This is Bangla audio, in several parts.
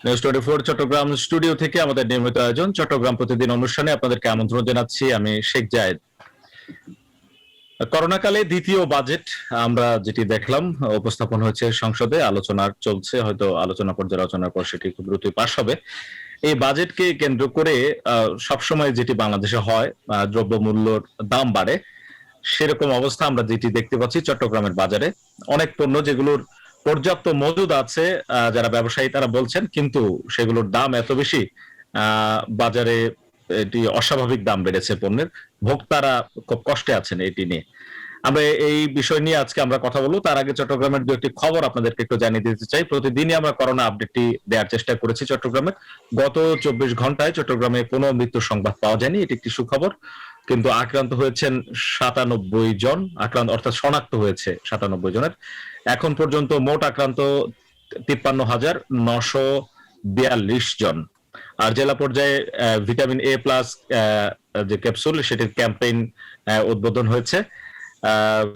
নিউজ 24 চট্টগ্রাম স্টুডিও থেকে আমাদের নিয়মিত আয়োজন চট্টগ্রাম প্রতিদিন অনুষ্ঠানে আপনাদেরকে আমন্ত্রণ জানাচ্ছি। আমি শেখ জায়েদ। করোনাকালে দ্বিতীয় বাজেট আমরা যেটি দেখলাম উপস্থাপন হয়েছে সংসদে, আলোচনা চলছে, হয়তো আলোচনা পর্যালোচনার পর সেটি খুব দ্রুতই পাস হবে। এই বাজেটকে কেন্দ্র করে সবসময় যেটি বাংলাদেশে হয়, দ্রব্যমূল্যর দাম বাড়ে, সেরকম অবস্থা আমরা যেটি দেখতে পাচ্ছি চট্টগ্রামের বাজারে। অনেক পণ্য যেগুলোর পর্যাপ্ত মজুদ আছে, যারা ব্যবসায়ী তারা বলছেন, কিন্তু সেগুলোর দাম এত বেশি, বাজারে এটি অস্বাভাবিক দাম বেড়েছে পণ্যের। ভোক্তারা খুব কষ্টে আছেন এটি নিয়ে। আমরা এই বিষয় নিয়ে আজকে আমরা কথা বলবো। তার আগে চট্টগ্রামের দু একটি খবর আপনাদেরকে একটু জানিয়ে দিতে চাই। প্রতিদিনই আমরা করোনা আপডেটটি দেওয়ার চেষ্টা করেছি চট্টগ্রামে। গত 24 ঘন্টায় চট্টগ্রামে কোনো মৃত্যুর সংবাদ পাওয়া যায়নি, এটি একটি সুখবর। কিন্তু আক্রান্ত হয়েছেন 97 জন, অর্থাৎ শনাক্ত হয়েছে 97 জনের। এখন পর্যন্ত মোট আক্রান্ত 53,942 জন। আর জেলা পর্যায়ে ভিটামিন A+ যে ক্যাপসুল, সেটির ক্যাম্পেইন উদ্বোধন হয়েছে।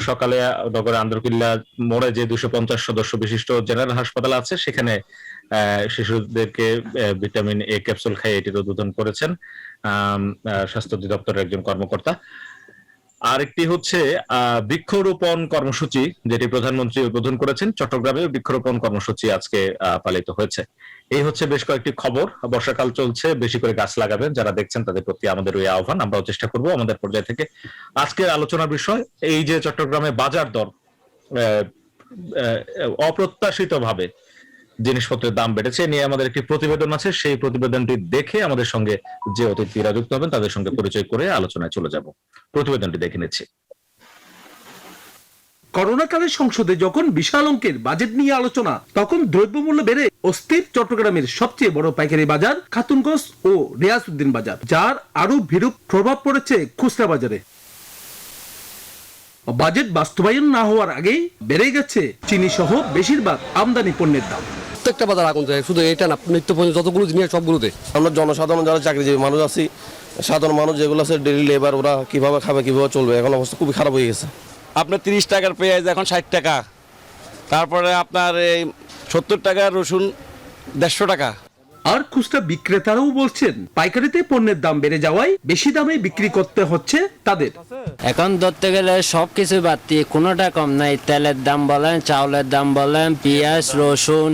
সকালে নগরের আন্দরকিল্লা মোড়ে যে 250 সদস্য বিশিষ্ট জেনারেল হাসপাতাল আছে, সেখানে শিশুদেরকে ভিটামিন A ক্যাপসুল খাইয়ে এটির উদ্বোধন করেছেন স্বাস্থ্য অধিদপ্তরের একজন কর্মকর্তা। আরেকটি হচ্ছে বৃক্ষরোপণ কর্মসূচি, যেটি প্রধানমন্ত্রী উদ্বোধন করেছেন। চট্টগ্রামে বৃক্ষরোপণ কর্মসূচি আজকে পালিত হয়েছে। এই হচ্ছে বেশ কয়েকটি খবর। বর্ষাকাল চলছে, বেশি করে গাছ লাগাবেন। যারা দেখছেন তাদের প্রতি আমাদের ওই আহ্বান। আমরাও চেষ্টা করব আমাদের পর্যায় থেকে। আজকের আলোচনার বিষয় এই যে চট্টগ্রামে বাজার দর অপ্রত্যাশিতভাবে জিনিসপত্রের দাম বেড়েছে, নিয়ে আমাদের একটি প্রতিবেদন আছে। সেই প্রতিবেদনটি দেখে আমাদের সঙ্গে যে অতিথিরা যুক্ত হবেন তাদের সঙ্গে পরিচয় করে আলোচনায় চলে যাব। প্রতিবেদনটি দেখে নিচ্ছি। করোনাকালে সংসদে যখন বিশাল অঙ্কের বাজেট নিয়ে আলোচনা, তখন দ্রব্যমূল্য বেড়ে অস্থির চট্টগ্রামের সবচেয়ে বড় পাইকারি বাজার খাতুনগঞ্জ ও রিয়াসউদ্দিন বাজার, যার আরো বিরূপ প্রভাব পড়েছে খুচরা বাজারে। বাজেট বাস্তবায়ন না হওয়ার আগেই বেড়ে গেছে চিনি সহ বেশিরভাগ আমদানি পণ্যের দাম। প্রত্যেকটা বাজার আগুন যায়, শুধু এটা না, নিত্য পর্যন্ত যতগুলো জিনিস সবগুলোতে। আমরা জনসাধারণ যারা চাকরিজীবী মানুষ আছি, সাধারণ মানুষ যেগুলো আছে ডেলি লেবার, ওরা কিভাবে খাবে, কিভাবে চলবে, এখন অবস্থা খুবই খারাপ হয়ে গেছে। আপনার 30 টাকার পেঁয়াজ এখন 60 টাকা, তারপরে আপনার এই 70 টাকার রসুন 150 টাকা। আর খুচরা বিক্রেতারাও বলছেন পাইকারিতে পণ্যের দাম বেড়ে যাওয়ায় বেশি দামে বিক্রি করতে হচ্ছে তাদের। এখন ধরতে গেলে সবকিছু বাড়তি, কোনোটা কম নাই। তেলের দাম বলেন, চাউলের দাম বলেন, পেঁয়াজ, রসুন,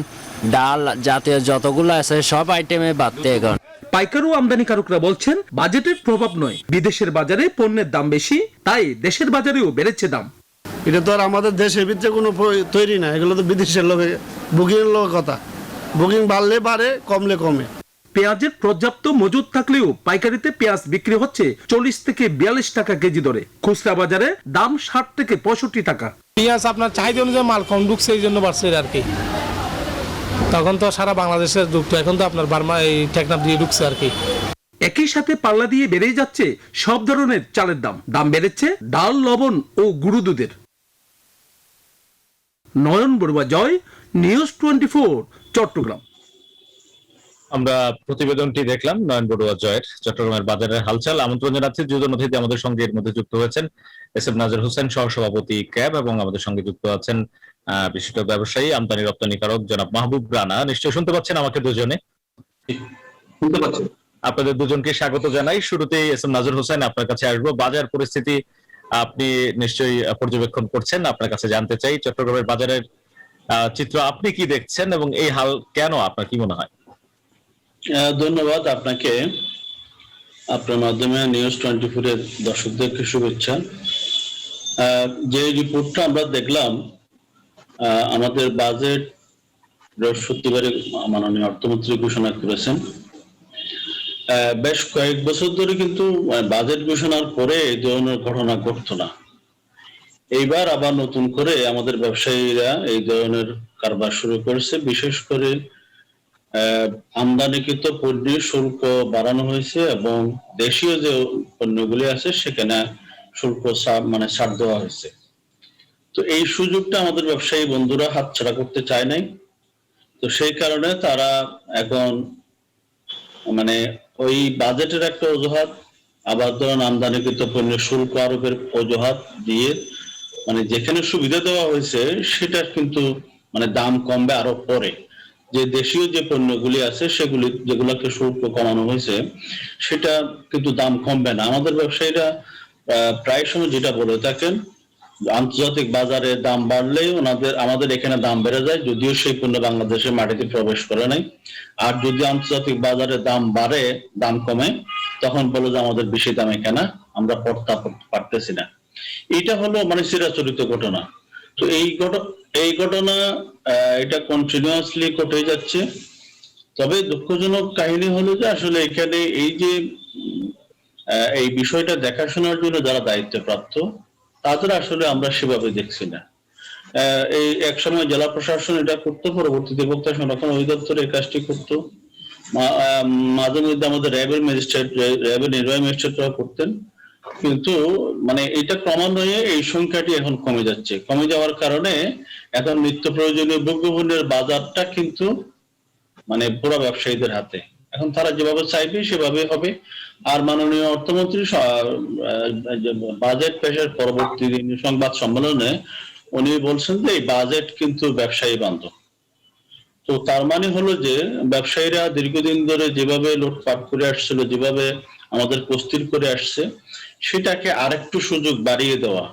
ডাল জাতীয় যতগুলো আছে সব আইটেমে বাড়তি এখন। পাইকার ও আমদানিকারকরা বলছেন বাজেটের প্রভাব নয়, বিদেশের বাজারে পণ্যের দাম বেশি, তাই দেশের বাজারেও বেড়েছে দাম। এটা তো আর আমাদের দেশের ভিতরে কোনো তৈরি না, এগুলো তো বিদেশের লোকে বুকিং লোক কথা। বুকিং বাড়লে বাড়ে, কমলে কমে। পেঁয়াজের পর্যাপ্ত মজুদ থাকলেও পাইকারিতে পেঁয়াজ বিক্রি হচ্ছে 40 থেকে 42 টাকা কেজি দরে। খুচরা বাজারে দাম 60 থেকে 65 টাকা। পেঁয়াজ আপনার চাহিদা অনুযায়ী মাল কম ঢুকছে, এই জন্য বাড়ছে আর কি। তখন তো সারা বাংলাদেশের ঢুকতো, এখন তো আপনার বার্মা এই টেকনাফ দিয়ে ঢুকছে আর কি। একই সাথে পাল্লা দিয়ে বেড়ে যাচ্ছে সব ধরনের চালের দাম। দাম বেড়েছে ডাল, লবণ ও গুঁড়ো দুধের। নয়ন বড়ুয়া জয়, নিউজ 24 চট্টগ্রাম। আমরা প্রতিবেদনটি দেখলাম নয়ন বড়ুয়া জয়ের চট্টগ্রামের বাজারের হালচাল। আমন্ত্রণ জানাচ্ছি দুজন অতিথি আমাদের সঙ্গে এর মধ্যে যুক্ত হয়েছেন। এসএম নাজির হোসেন, সহসভাপতি ক্যাব, এবং আমাদের সঙ্গে যুক্ত আছেন বিশিষ্ট ব্যবসায়ী আমদানি রপ্তানিকারক জনাব মাহবুব রানা। নিশ্চয়ই শুনতে পাচ্ছেন আমাকে দুজনে? শুনতে পাচ্ছেন। আপনাদের দুজনকে স্বাগত জানাই। শুরুতেই এসএম নাজির হোসেন, আপনার কাছে আসবো। বাজার পরিস্থিতি আপনি নিশ্চয়ই পর্যবেক্ষণ করছেন, আপনার কাছে জানতে চাই চট্টগ্রামের বাজারের চিত্র আপনি কি দেখছেন এবং এই হাল কেন, আপনার কি মনে হয়? ধন্যবাদ আপনাকে, আপনার মাধ্যমে নিউজ 24 এর দর্শকদেরকে শুভেচ্ছা। যে রিপোর্টটা আমরা দেখলাম, আমাদের বাজেট বৃহস্পতিবারে মাননীয় অর্থমন্ত্রী ঘোষণা করেছেন। বেশ কয়েক বছর ধরে কিন্তু বাজেট ঘোষণার পরে এই ধরনের ঘটনা ঘটতো না। এইবার আবার নতুন করে আমাদের ব্যবসায়ীরা এই ধরনের কারবার শুরু করেছে। বিশেষ করে আমদানিকৃত পণ্যের শুল্ক বাড়ানো হয়েছে এবং দেশীয় যে পণ্যগুলি আছে সেখানে শুল্ক ছাড় দেওয়া হয়েছে। তো এই সুযোগটা আমাদের ব্যবসায়ী বন্ধুরা হাতছাড়া করতে চায় নাই। তো সেই কারণে তারা এখন ওই বাজেটের একটা অজুহাত, আবার ধরুন আমদানিকৃত পণ্যের শুল্ক আরোপের অজুহাত দিয়ে যেখানে সুবিধা দেওয়া হয়েছে সেটা কিন্তু দাম কমবে আরো পরে। যে দেশীয় যে পণ্যগুলি আছে সেগুলি যেগুলোকে শুল্ক কমানো হয়েছে সেটা কিন্তু দাম কমবে না। আমাদের ব্যবসায়ীরা প্রায় সময় যেটা বলে থাকেন, আন্তর্জাতিক বাজারে দাম বাড়লেই আমাদের এখানে দাম বেড়ে যায়, যদিও সেই পণ্য বাংলাদেশের মাটিতে প্রবেশ করে নাই। আর যদি আন্তর্জাতিক বাজারে দাম বাড়ে, দাম কমে, তখন বলে যে আমাদের বেশি দামে কেনা, আমরা পারতেছি না। এটা হলো মানে চিরাচরিত ঘটনা। তো এই ঘটনা এটা কন্টিনিউয়াসলি ঘটে যাচ্ছে। তবে দুঃখজনক কাহিনী হলো যে আসলে এখানে এই যে এই বিষয়টা দেখাশোনার জন্য যারা দায়িত্বপ্রাপ্ত, তাদের আসলে আমরা সেভাবে দেখছি না। এই এক সময় জেলা প্রশাসন এটা করতো, পরবর্তীতে ভোক্তা সংরক্ষণ অধিদপ্তর এই কাজটি করতো, মাঝে মধ্যে আমাদের র্যাবের নির্বাহী ম্যাজিস্ট্রেটরা করতেন। কিন্তু মানে এটা ক্রমান্বয়ে এই সংখ্যাটি এখন কমে যাচ্ছে। কমে যাওয়ার কারণে এখন নিত্য প্রয়োজনীয় ভোগ্যপণ্যের বাজারটা কিন্তু মানে পুরো ব্যবসায়ীদের হাতে। এখন তারা যেভাবে চাইবে সেভাবে হবে। আর মাননীয় অর্থমন্ত্রী বাজেট পেশের পরবর্তী দিন সংবাদ সম্মেলনে উনি বলছেন যে এই বাজেট কিন্তু ব্যবসায়ী বান্ধব। তো তার মানে হলো যে ব্যবসায়ীরা দীর্ঘদিন ধরে যেভাবে লুটপাট করে আসছিল, যেভাবে আমাদের অস্থির করে আসছে, সেটাকে আরেকটু সুযোগ বাড়িয়ে দেওয়া।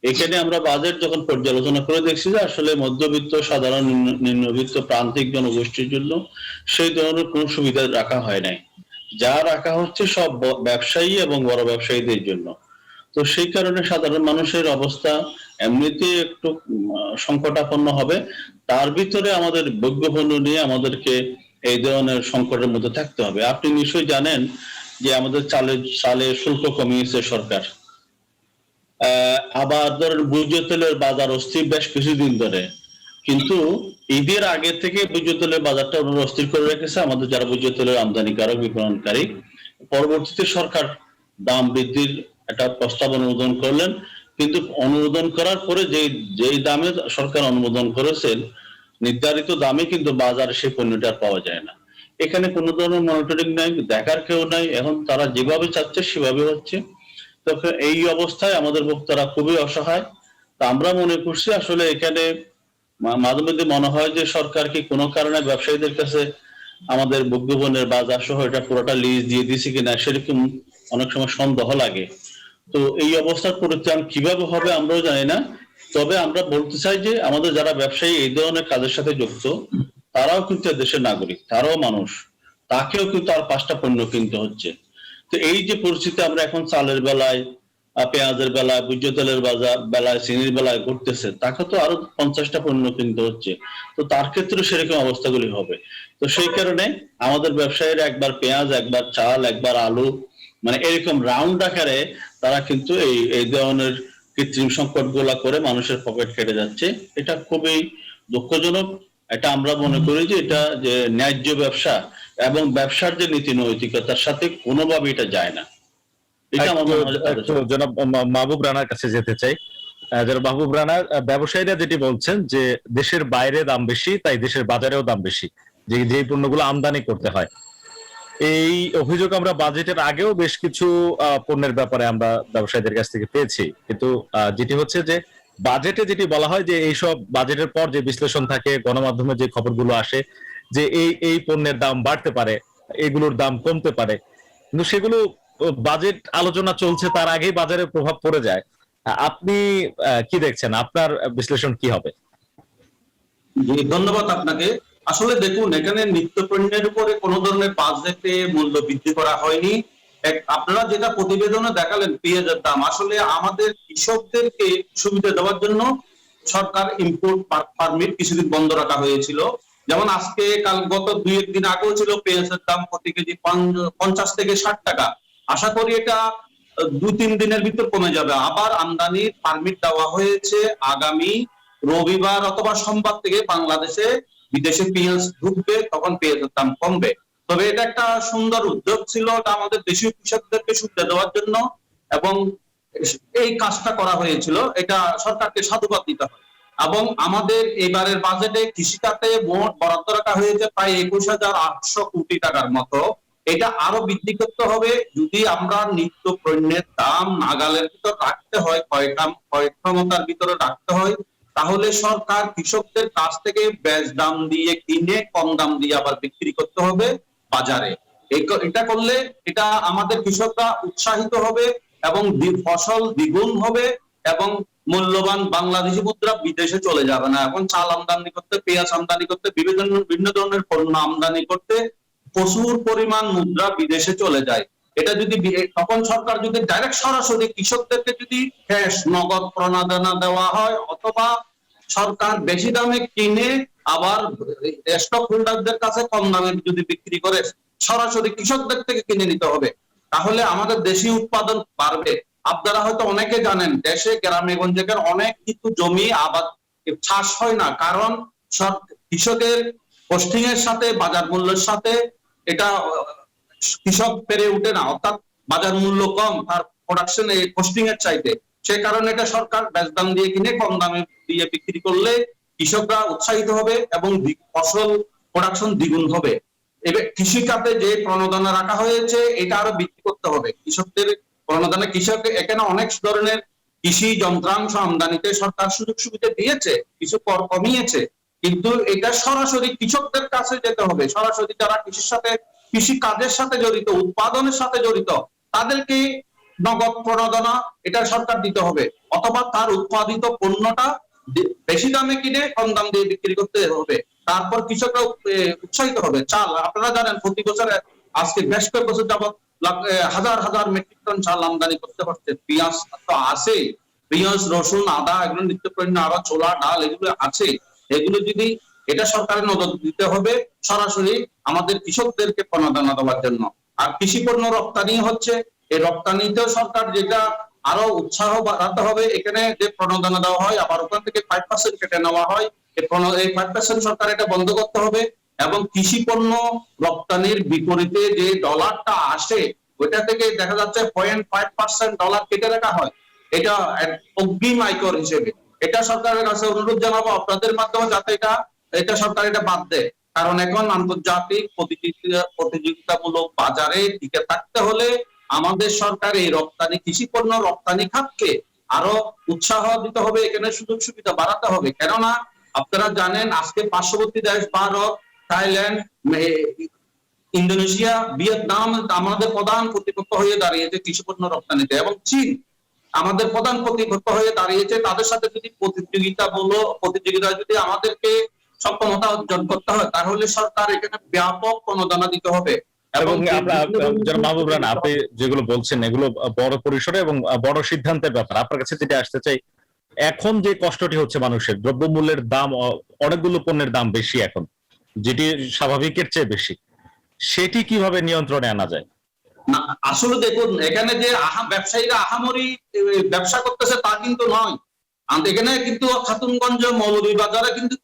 এখানে আমরা বাজেট যখন পর্যালোচনা করে দেখছি যে আসলে মধ্যবিত্ত, সাধারণ, নিম্নবিত্ত, প্রান্তিক জনগোষ্ঠীর জন্য সেই ধরনের কোন সুবিধা রাখা হয় নাই। যা রাখা হচ্ছে সব ব্যবসায়ী এবং বড় ব্যবসায়ীদের জন্য। তো সেই কারণে সাধারণ মানুষের অবস্থা এমনিতে একটু সংকটাপন্ন হবে। তার ভিতরে আমাদের ভোগ্যপণ্য নিয়ে আমাদেরকে এই ধরনের সংকটের মধ্যে থাকতে হবে। আপনি নিশ্চয়ই জানেন যে আমাদের চালের শুল্ক কমিয়েছে সরকার। আবার ধরেন ভোজ্য তেলের বাজার অস্থির বেশ কিছুদিন ধরে, কিন্তু ঈদের আগে থেকে ভোজ্য তেলের বাজারটা অস্থির করে রেখেছে আমাদের যারা ভোজ্য তেলের আমদানিকারক, বিপণনকারী। পরবর্তীতে সরকার দাম বৃদ্ধির একটা প্রস্তাব অনুমোদন করলেন, কিন্তু অনুমোদন করার পরে যেই দামে সরকার অনুমোদন করেছেন, নির্ধারিত দামে কিন্তু বাজারে সেই পণ্যটা পাওয়া যায় না। এখানে কোনো ধরনের মনিটরিং নাই, দেখার কেউ নাই। এখন তারা যেভাবে চাচ্ছে সেভাবে হচ্ছে। তখন এই অবস্থায় আমাদের ভোক্তারা খুবই অসহায়। তা আমরা মনে করছি আসলে এখানে মাঝে মধ্যে মনে হয় যে সরকার কি কোনো কারণে ব্যবসায়ীদের কাছে আমাদের ভোগ্যপণ্যের বাজার সহ এটা পুরোটা লিজ দিয়ে দিছে কিনা, সেরকম অনেক সময় সন্দেহ লাগে। তো এই অবস্থার পরিত্রাণ কিভাবে হবে আমরাও জানি না। তবে আমরা বলতে চাই যে আমাদের যারা ব্যবসায়ী এই ধরনের কাজের সাথে যুক্ত, তারাও কিন্তু দেশের নাগরিক, তারাও মানুষ, তাকেও কিন্তু আর 5টা পণ্য কিনতে হচ্ছে। তো এই যে পরিস্থিতি আমরা এখন চালের বেলায়, পেঁয়াজের বেলায়, ভোজ্য তেলের বেলায়, চিনির বেলায় ঘটতেছে, তাকে তো আরো 50টা পণ্য কিনতে হচ্ছে। তো তার ক্ষেত্রে সেরকম অবস্থাগুলি হবে। তো সেই কারণে আমাদের ব্যবসায়ীরা একবার পেঁয়াজ, একবার চাল, একবার আলু, মানে এরকম রাউন্ড আকারে তারা কিন্তু এই ধরনের কৃত্রিম সংকট গুলা করে মানুষের পকেট কেটে যাচ্ছে। এটা খুবই দুঃখজনক। এটা আমরা মনে করি যে এটা যে ন্যায্য ব্যবসা এবং ব্যবসার যে নীতি নৈতিকতার সাথে কোনোভাবে এটা যায় না। এটা আমার মনে হয় একটু জনাব মাহবুব রানার কাছে যেতে চাই। জনাব মাহবুব রানা, ব্যবসায়ীরা যেটি বলছেন যে দেশের বাইরে দাম বেশি, তাই দেশের বাজারেও দাম বেশি, যে পণ্যগুলো আমদানি করতে হয়। এই অভিযোগ আমরা বাজেটের আগেও বেশ কিছু পণ্যের ব্যাপারে আমরা ব্যবসায়ীদের কাছ থেকে পেয়েছি। কিন্তু যেটি হচ্ছে যে বাজেটে যেটি বলা হয় যে এইসব বাজেটের পর যে বিশ্লেষণ থাকে, গণমাধ্যমে যে খবরগুলো আসে যে এই পণ্যের দাম বাড়তে পারে, এগুলোর দাম কমতে পারে, কিন্তু সেগুলো বাজেট আলোচনা চলছে তার আগেই বাজারে প্রভাব পড়ে যায়। আপনি কি দেখছেন? আপনার বিশ্লেষণ কি হবে? জি, ধন্যবাদ আপনাকে। আসলে দেখুন, এখানে নিত্য পণ্যের উপরে কোনো ধরনের বাজেটে মূল্য বৃদ্ধি করা হয়নি। আপনারা যেটা প্রতিবেদনে দেখালেন পেঁয়াজের দাম, আসলে আমাদের কৃষকদেরকে সুবিধা দেওয়ার জন্য সরকার ইম্পোর্ট পারমিট কিছুদিন বন্ধ রাখা হয়েছিল। যেমন আজকে গত 2-1 দিন আগেও ছিল পেঁয়াজের দাম প্রতি কেজি 50 থেকে 60 টাকা। আশা করি এটা 2-3 দিনের ভিতর কমে যাবে। আবার আমদানির পারমিট দেওয়া হয়েছে আগামী রবিবার অথবা সোমবার থেকে বাংলাদেশে বিদেশে পেঁয়াজ ঢুকবে, তখন পেঁয়াজের দাম কমবে। তবে এটা একটা সুন্দর উদ্যোগ ছিল, এটা আমাদের দেশীয় কৃষকদেরকে সুবিধা দেওয়ার জন্য, এবং এই কাজটা করা হয়েছিল, এটা সরকারকে সাধুবাদ দিতে হয়। এবং আমাদের এবারের বাজেটে কৃষিখাতে মোট বরাদ্দ রাখা হয়েছে প্রায় 21,800 কোটি টাকার মতো। এটা আরো বৃদ্ধি করতে হবে যদি আমরা নিত্য পণ্যের দাম নাগালের ভিতর রাখতে হয়, ক্রয় ক্ষমতার ভিতরে রাখতে হয়, তাহলে সরকার কৃষকদের কাছ থেকে বেশ দাম দিয়ে কিনে কম দাম দিয়ে আবার বিক্রি করতে হবে বাজারে। এটা করলে এটা আমাদের কৃষকরা উৎসাহিত হবে এবং ফসল দ্বিগুণ হবে এবং মূল্যবান বাংলাদেশি মুদ্রা বিদেশে চলে যাবে না। এখন চাল আমদানি করতে, পেঁয়াজ আমদানি করতে, বিভিন্ন ধরনের পণ্য আমদানি করতে প্রচুর পরিমাণ মুদ্রা বিদেশে চলে যায়। এটা যদি তখন সরকার যদি ডাইরেক্ট সরাসরি কৃষকদেরকে যদি ক্যাশ নগদ প্রণোদনা দেওয়া হয়, অথবা সরকার বেশি দামে কিনে আবার স্টক হোল্ডারদের কাছে কম দামে যদি বিক্রি করে, সরাসরি কৃষকদের থেকে কিনে নিতে হবে, তাহলে আমাদের দেশি উৎপাদন বাড়বে। আপনারা হয়তো অনেকে জানেন দেশে গ্রামে গঞ্জে অনেক কিন্তু জমি আবাদ চাষ হয় না, কারণ কৃষকের কস্টিং এর সাথে বাজার মূল্যের সাথে এটা কৃষক পেরে উঠে না, অর্থাৎ বাজার মূল্য কম তার প্রোডাকশন কস্টিং এর চাইতে। সে কারণে এটা সরকার বেশ দাম দিয়ে কিনে কম দামে দিয়ে বিক্রি করলে কৃষকরা উৎসাহিত হবে এবং ফসল প্রোডাকশন দ্বিগুণ হবে। এবার কৃষি খাতে যে প্রণোদনা রাখা হয়েছে এটা আরো বৃদ্ধি করতে হবে। কৃষকদের প্রণোদনা, কৃষক এখানে অনেক ধরনের কৃষি যন্ত্রাংশ আমদানিতে সরকার সুযোগ সুবিধা দিয়েছে, কিছু কর কমিয়েছে, কিন্তু এটা সরাসরি কৃষকদের কাছে যেতে হবে। সরাসরি যারা কৃষির সাথে, কৃষি কাজের সাথে জড়িত, উৎপাদনের সাথে জড়িত, তাদেরকে নগদ প্রণোদনা এটা সরকার দিতে হবে, অথবা তার উৎপাদিত পণ্যটা বেশি দামে কিনে কম দাম দিয়ে বিক্রি করতে হবে। তারপর কৃষকরা উৎসাহিত হবে। চাল আপনারা জানেন প্রতি বছর, আজকে বেশ কয়েক বছর যাবত হাজার হাজার মেট্রিক টন চাল আমদানি করতে হচ্ছে। পেঁয়াজ তো আছে, পেঁয়াজ, রসুন, আদা, এগুলো নিত্য প্রয়োজনীয়, আরো ছোলা, ডাল এগুলো আছে। এগুলো যদি এটা সরকারের নজর দিতে হবে সরাসরি আমাদের কৃষকদেরকে প্রণোদনা দেওয়ার জন্য। আর কৃষি পণ্য রপ্তানি হচ্ছে, এই রপ্তানিতেও সরকার যেটা আরো উৎসাহ বাড়াতে হবে। এখানে যে প্রণোদনা দেওয়া হয় আবার ওখান থেকে 5% কেটে নেওয়া হয়, এই 5% সরকার এটা বন্ধ করতে হবে। এবং কৃষি পণ্য রপ্তানির বিপরীতে যে ডলারটা আসে ওইটা থেকে দেখা যাচ্ছে 0.5% ডলার কেটে রাখা হয়, এটা অগ্রিম আয়কর হিসেবে। এটা সরকারের কাছে অনুরোধ জানাবো আপনাদের মাধ্যমে, যাতে এটা সরকার এটা বাদ দেয়। কারণ এখন আন্তর্জাতিক প্রতিযোগিতামূলক বাজারে টিকে থাকতে হলে আমাদের সরকার এই রপ্তানি, কৃষি পণ্য রপ্তানি খাতকে আরো উৎসাহ দিতে হবে, এখানে সুযোগ সুবিধা বাড়াতে হবে। কেননা আপনারা জানেন আজকে পার্শ্ববর্তী দেশ ভারত, থাইল্যান্ড, ইন্দোনেশিয়া, ভিয়েতনাম আমাদের প্রধান প্রতিপক্ষ হয়ে দাঁড়িয়েছে কৃষি পণ্য রপ্তানিতে, এবং চীন আমাদের প্রধান প্রতিপক্ষ হয়ে দাঁড়িয়েছে। তাদের সাথে যদি প্রতিযোগিতা যদি আমাদেরকে সক্ষমতা অর্জন করতে হয়, তাহলে সরকার এখানে ব্যাপক প্রণোদনা দিতে হবে। এবং মাহবুব রানা, আপনি যেগুলো বলছেন এগুলো বড় পরিসরে এবং বড় সিদ্ধান্তের ব্যাপার। আপনার কাছে যেটা আসতে চাই, এখন যে কষ্টটি হচ্ছে মানুষের, দ্রব্যমূল্যের দাম, অনেকগুলো পণ্যের দাম বেশি এখন, যেটি স্বাভাবিকের চেয়ে বেশি, সেটি কিভাবে নিয়ন্ত্রণে আনা যায়? না, আসলে দেখুন এখানে যে ব্যবসায়ীরা আহামরি ব্যবসা করতেছে তা কিন্তু নয়। এখানে কিন্তু খাতুনগঞ্জ, মৌলভীবাজারে কিন্তু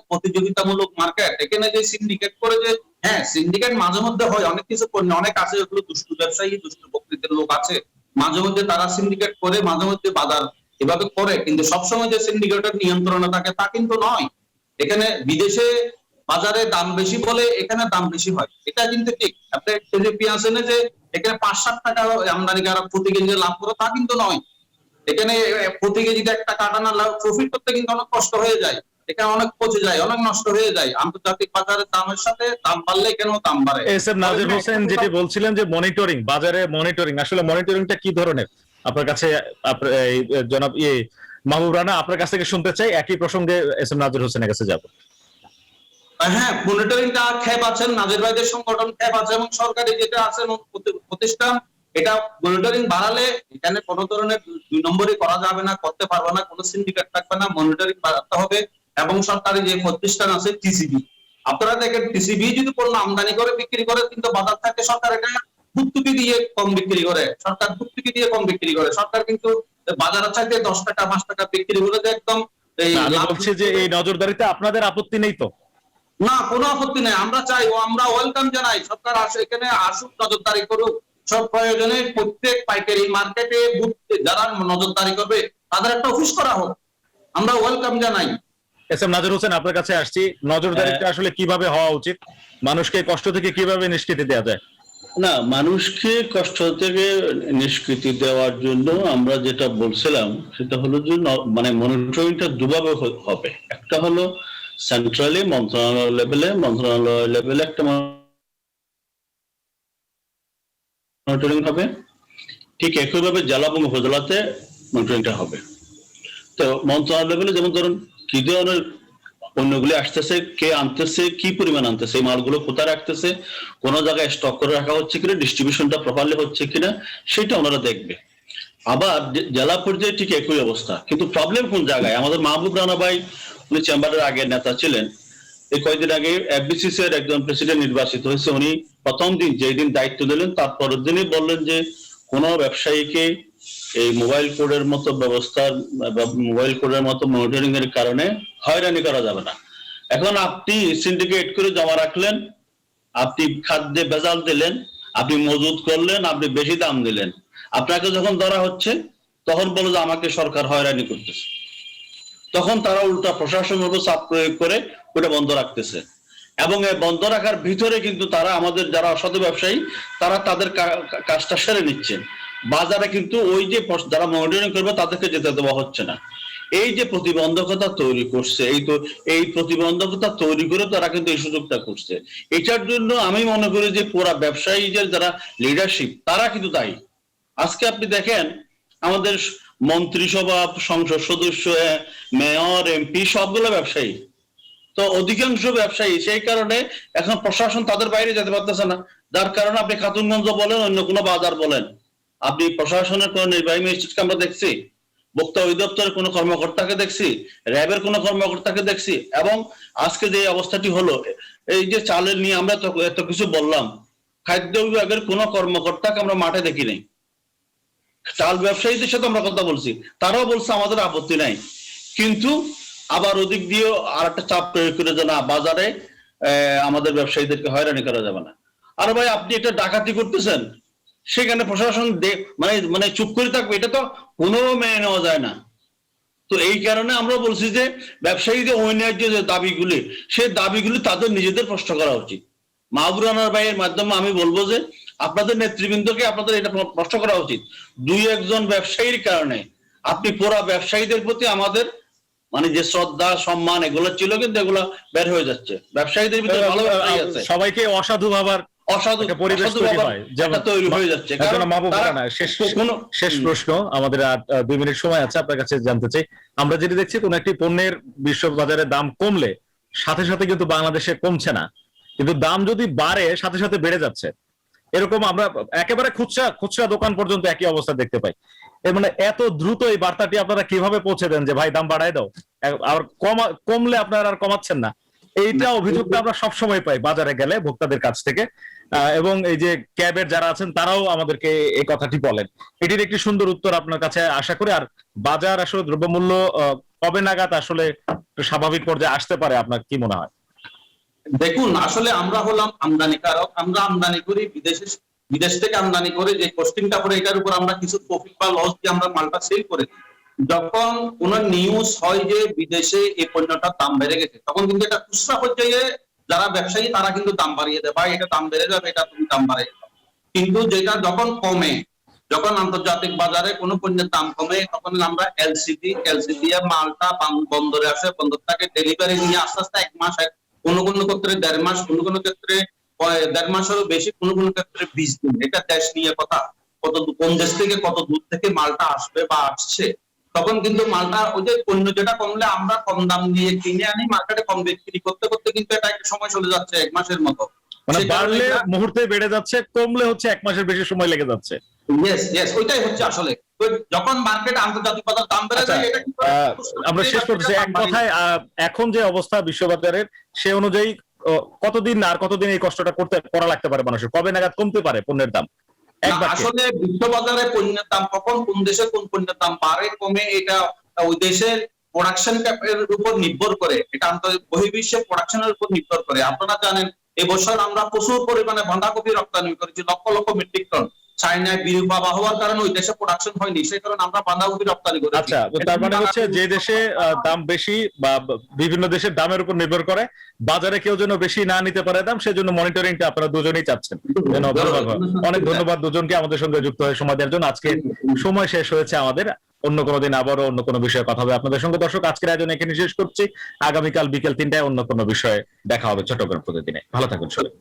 প্রতিযোগিতামূলক মার্কেট। এখানে যে সিন্ডিকেট করে, যে হ্যাঁ সিন্ডিকেট মাঝে মধ্যে হয়, অনেক কিছু অনেক আছে এগুলো দুষ্টু ব্যবসায়ী, দুষ্টু প্রকৃতির লোক আছে, মাঝে মধ্যে তারা সিন্ডিকেট করে, মাঝে মধ্যে বাজার এভাবে করে, কিন্তু সবসময় যে সিন্ডিকেটের নিয়ন্ত্রণে থাকে তা কিন্তু নয়। এখানে বিদেশে বাজারে দাম বেশি বলে এখানে দাম বেশি হয়, এটা কিন্তু ঠিক। আপনি কেজি পেঁয়াজ এনে যে এখানে 5-7 টাকা আমদানিকার প্রতি কেজি লাভ করে তা কিন্তু নয়। এখানে প্রতি কেজিতে 1 টাকা আনা প্রফিট করতে কিন্তু অনেক কষ্ট হয়ে যায়, এখানে অনেক পচে যায়, অনেক নষ্ট হয়ে যায়। আন্তর্জাতিক বাজারের দামের সাথে দাম বাড়লে কেন দাম বাড়ে। এস এম নাজির হোসেন যেটি বলছিলেন যে মনিটরিং, বাজারে মনিটরিং, আসলে মনিটরিংটা কি ধরনের? আপনার কাছে জনাব মাহবুব রানা, আপনার কাছ থেকে শুনতে চাই। একই প্রসঙ্গে এস এম নাজির হোসেনের কাছে যাব। হ্যাঁ, মনিটরিংটা খ্যাপ আছেন, নাজির ভাইদের সংগঠন খ্যাপ আছে, এবং সরকারি যেটা আছে প্রতিষ্ঠান, এটা মনিটরিং বাড়ালে এখানে কোনো ধরনের 2 নম্বরই করা যাবে না, করতে পারবে না, কোনো সিন্ডিকেট থাকবে না। মনিটরিং বাড়াতে হবে। এবং সরকারি যে প্রতিষ্ঠান আছে টিসিবি, আপনারা দেখেন টিসিবি যদি পণ্য আমদানি করে বিক্রি করে, কিন্তু বাজার থাকে সরকার এটা ভুক্তুকি দিয়ে কম বিক্রি করে, সরকার ভুক্তুকি দিয়ে কম বিক্রি করে। সরকার কিন্তু বাজারের চাইতে 10 টাকা 5 টাকা বিক্রি করে একদম। আমি বলছি যে এই নজরদারিতে আপনাদের আপত্তি নেই তো? না, কোনো আপত্তি নেই, আমরা চাই, আমরা ওয়েলকাম জানাই, সরকার এখানে আসুক, নজরদারি করুক। সব প্রয়োজনে প্রত্যেক পাইকারি মার্কেটে যারা নজরদারি করবে তাদের একটা অফিস করা হোক, আমরা ওয়েলকাম জানাই। এস এম নাজির হোসেন, আপনার কাছে আসছি। নজরদারিটা আসলে কিভাবে হওয়া উচিত? মানুষকে কষ্ট থেকে কিভাবে নিষ্কৃতি দেওয়া যায়? না, মানুষকে কষ্ট থেকে নিষ্কৃতি দেওয়ার জন্য আমরা যেটা বলছিলাম সেটা হলো যে মানে মনিটরিংটা দুভাবে হবে। একটা হলো সেন্ট্রালি মন্ত্রণালয় লেভেলে একটা মনিটরিং হবে, ঠিক একইভাবে জেলা এবং উপজেলাতে মনিটরিংটা হবে। তো মন্ত্রণালয় লেভেলে যেমন ধরুন কি ধরনের পণ্যগুলি আসতেছে, কে আনতেছে, কি পরিমাণ আনতেছে, এই মালগুলো কোথায় রাখতেছে, কোন জায়গায় স্টক করে রাখা হচ্ছে কিনা, ডিস্ট্রিবিউশনটা প্রপারলি হচ্ছে কিনা, সেটা ওনারা দেখবে। আবার জেলা পর্যায়ে ঠিক একই অবস্থা, কিন্তু প্রবলেম কোন জায়গায়? আমাদের মাহবুব রানা ভাই, উনি চেম্বারের আগের নেতা ছিলেন, এই কয়েকদিন আগে এফবিসিসি এর একজন প্রেসিডেন্ট নির্বাচিত হয়েছে। উনি প্রথম দিন যেই দিন দায়িত্ব দিলেন তার পরের দিনই বললেন যে কোন ব্যবসায়ীকে এই মোবাইল কোডের মতো ব্যবস্থার মোবাইল কোডের মতো মনিটরিং এর কারণে হয়রানি করা যাবে না। এখন আপনি সিন্ডিকেট করে জমা রাখলেন, আপনি খাদ্যে ভেজাল দিলেন, আপনি মজুদ করলেন, আপনি বেশি দাম দিলেন, আপনাকে যখন ধরা হচ্ছে তখন বলো যে আমাকে সরকার হয়রানি করতেছে, তখন তারা উল্টা প্রশাসনের উপর চাপ প্রয়োগ করে ওটা বন্ধ রাখতেছে। এবং এই বন্ধ রাখার ভিতরে কিন্তু তারা আমাদের যারা অসাধু ব্যবসায়ী তারা তাদের কাজটা সেরে নিচ্ছেন। বাজারে কিন্তু ওই যে যারা মনিটরিং করবে তাদেরকে যেতে দেওয়া হচ্ছে না। এই যে প্রতিবন্ধকতা তৈরি করছে, এই প্রতিবন্ধকতা তৈরি করে তারা কিন্তু এই সুযোগটা করছে। এটার জন্য আমি মনে করি যে পুরা ব্যবসায়ীদের যারা লিডারশিপ তারা কিন্তু দায়ী। আজকে আপনি দেখেন আমাদের মন্ত্রিসভা, সংসদ সদস্য, মেয়র, এমপি সবগুলো ব্যবসায়ী, তো অধিকাংশ ব্যবসায়ী, সেই কারণে এখন প্রশাসন তাদের বাইরে যেতে পারতেছে না। যার কারণে আপনি খাতুনগঞ্জ বলেন, অন্য কোনো বাজার বলেন, আপনি প্রশাসনের কোন নির্বাহী ম্যাজিস্ট্রেটকে আমরা দেখছি, ভোক্তা অধিদপ্তরের কোনো কর্মকর্তাকে দেখছি, র্যাবের কোনো কর্মকর্তাকে দেখছি। এবং আজকে যে অবস্থাটি হলো, এই যে চালের নিয়ে আমরা এত কিছু বললাম, খাদ্য বিভাগের কোনো কর্মকর্তাকে আমরা মাঠে দেখি নাই। চাল ব্যবসায়ীদের সাথে আমরা কথা বলছি, তারাও বলছে আমাদের আপত্তি নাই, কিন্তু আবার ওদিক দিয়েও আর একটা চাপ প্রয়োগ করে যে না, বাজারে আমাদের ব্যবসায়ীদেরকে হয়রানি করা যাবে না। আর ভাই আপনি একটা ডাকাতি করতেছেন, সেখানে প্রশাসন মানে চুপ করে থাকবে, এটা তো কোনোভাবে মেনে নেওয়া যায় না। তো এই কারণে আমরা বলছি যে ব্যবসায়ীদের অন্যায্য যে দাবিগুলি, সেই দাবিগুলি তাদের নিজেদের প্রশ্ন করা উচিত। মাহবুব রানার ভাইয়ের মাধ্যমে আমি বলবো যে আপনাদের নেতৃবৃন্দকে আপনাদের এটা প্রশ্ন করা উচিত। দুই একজন ব্যবসায়ীর কারণে আপনি পুরা ব্যবসায়ীদের প্রতি আমাদের মানে যে শ্রদ্ধা সম্মান এগুলো ছিল, কিন্তু এগুলো বের হয়ে যাচ্ছে। ব্যবসায়ীদের ভিতরে ভালো ব্যবসায়ী আছে, সবাইকে অসাধু ভাবার পরিবেশ তৈরি হয়, যেমন তৈরি হয়ে যাচ্ছে। শেষ প্রশ্ন, আমাদের আর 2 মিনিট সময় আছে, আপনার কাছে জানতে চাই, আমরা যেটা দেখছি কোন একটি পণ্যের বিশ্ববাজারে দাম কমলে সাথে সাথে কিন্তু বাংলাদেশে কমছে না, কিন্তু দাম যদি বাড়ে সাথে সাথে বেড়ে যাচ্ছে। এরকম আমরা একেবারে খুচরা দোকান পর্যন্ত একই অবস্থা দেখতে পাই। এর মানে এত দ্রুত এই বার্তাটি আপনারা কিভাবে পৌঁছে দেন যে ভাই দাম বাড়ায় দাও, আর কমলে আপনারা আর কমাচ্ছেন না? এইটা অভিযোগটা আমরা সবসময় পাই বাজারে গেলে ভোক্তাদের কাছ থেকে, এবং এই যে ক্যাবের যারা আছেন তারাও আমাদেরকে এই কথাটি বলেন। এটির একটি সুন্দর উত্তর আপনার কাছে আশা করি। আর বাজার আসলে দ্রব্যমূল্য কবে নাগাদ আসলে স্বাভাবিক পর্যায়ে আসতে পারে, আপনার কি মনে হয়? দেখুন, আসলে আমরা হলাম আমদানিকারক, আমরা আমদানি করি বিদেশ থেকে আমদানি করে যে কস্টিংটা করে এটার উপর আমরা কিছু প্রফিট বা লস দিয়ে আমরা মালটা সেল করে দিই। যখন কোন নিউজ হয় যে বিদেশে এই পণ্যটার দাম বেড়ে গেছে, তখন কিন্তু এটা খুচরা পর্যায়ে যারা ব্যবসায়ী তারা কিন্তু দাম বাড়িয়ে দেয়, ভাই এটা দাম বেড়ে যাবে, এটা তুমি দাম বাড়িয়ে দাও। কিন্তু যেটা যখন কমে, যখন আন্তর্জাতিক বাজারে কোনো পণ্যের দাম কমে, তখন আমরা এলসিডি মালটা বন্দরে আসে, বন্দর থেকে ডেলিভারি নিয়ে আস্তে আস্তে 1 মাস, কোনো ক্ষেত্রে 1.5 মাস, কোনো ক্ষেত্রে 1.5 মাসেরও বেশি, কোনো ক্ষেত্রে 20 দিন। এটা দেশ নিয়ে কথা, কোন দেশ থেকে কত দূর থেকে মালটা আসবে বা আসছে। তখন কিন্তু মালটা ওই যে পণ্য যেটা কমলে আমরা কম দাম দিয়ে কিনে আনি, মার্কেটে কম বিক্রি করতে করতে কিন্তু এটা একটা সময় চলে যাচ্ছে 1 মাসের মতো। মানে বাড়লে মুহূর্তে বেড়ে যাচ্ছে, কমলে হচ্ছে 1 মাসের বেশি সময় লেগে যাচ্ছে। ইয়েস, ওইটাই হচ্ছে আসলে। যখন মার্কেটে আন্তর্জাতিক বাজার দাম বেড়ে যায়, এটা আমরা শেষ করতেছি এক কথায়, এখন যে অবস্থা বিশ্ববাজারের, সে অনুযায়ী কতদিন এই কষ্টটা করা লাগতে পারে মানুষের? কবে নাগাদ কমতে পারে পণ্যের দাম? আসলে বিশ্ববাজারে পণ্যের দাম কখন কোন দেশে কোন পণ্যের দাম বাড়ে কমে, এটা ওই দেশের প্রোডাকশন এর উপর নির্ভর করে, এটা বহির্বিশ্বের প্রোডাকশনের উপর নির্ভর করে। আপনারা জানেন এবছর আমরা প্রচুর পরিমাণে বাঁধাকপি রপ্তানি করেছি, লক্ষ লক্ষ মেট্রিক টন। চায়নায় বিরূপ হওয়ার কারণে ওই দেশে প্রোডাকশন হয়নি, সেই কারণে আমরা বাঁধাকপি রপ্তানি করি। আচ্ছা, তো তার মানে হচ্ছে যে দেশে দাম বেশি বা বিভিন্ন দেশের দামের উপর নির্ভর করে, বাজারে কেউ যেন বেশি না নিতে পারে দাম, সেজন্য মনিটরিংটা আপনারা দুজনেই চাচ্ছেন। অনেক ধন্যবাদ দুজনকে আমাদের সঙ্গে যুক্ত হয়ে সময় দেওয়ার জন্য। আজকে সময় শেষ হয়েছে আমাদের, অন্য কোনো দিন আবারও অন্য কোনো বিষয়ে কথা হবে আপনাদের সঙ্গে। দর্শক, আজকের আয়োজন এখানে শেষ করছি। আগামীকাল বিকেল 3টায় অন্য কোনো বিষয়ে দেখা হবে চট্টগ্রাম প্রতিদিনে। ভালো থাকুন সবাই।